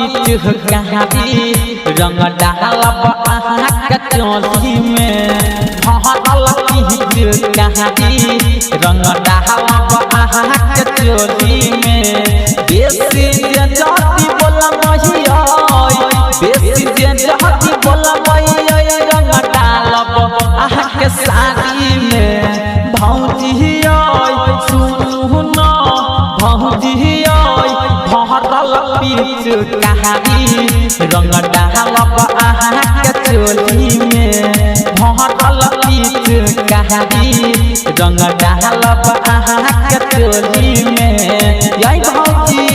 पीठ कहारी रंग डालब आँख चोली में भरल पीठ कहारी रंग डालब आँख चोली में बेसी जाति बोला महिया बेसी जाति बोला महिया रंग डालब आँख साड़ी में भौजी सुनु न भौजी भरल पीठ कहारी रंग डालब आँख चोली में भरल पीठ कहारी रंग डालब आँख चोली में यही भौजी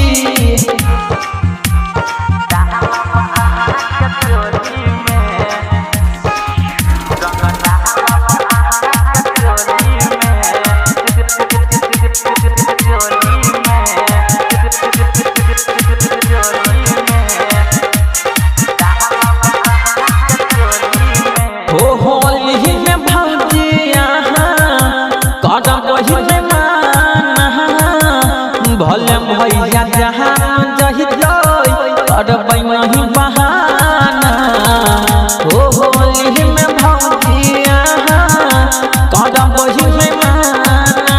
भले भैया जहाँ जही करबै नहीं बहाना हो होली में भौजिया करबै में माना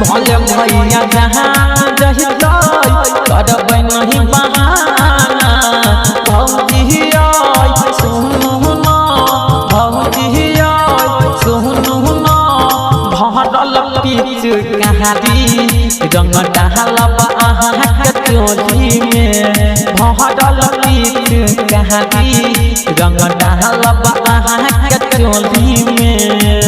भले भैया जहाँ जही करबै नहीं बहाना भौजिया सुनु न भौजिया सुनु न भरल पीठ कहारी रंग डालब आँख चोली में भरल पीठ कहारी रंग डालब आँख चोली में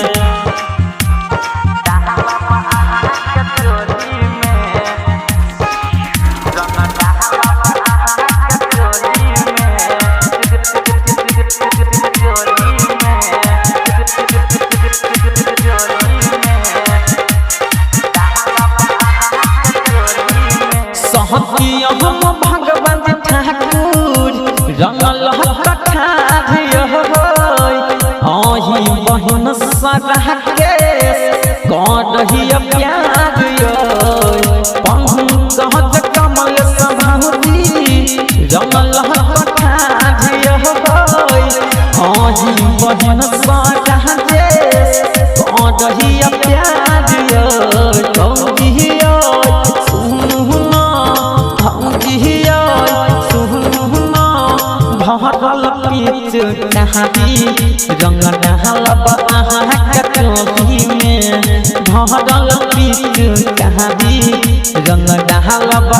हम भगवान ठाकुर रंगल कठारी अही बहन सरह के करही प्यार पंकज कमल सभारी रंगल कठारी अही बहन सरह के करही प्यार भरल पीठ कहारी रंग डालब आँख चोली में भरल पीठ कहारी रंग डालब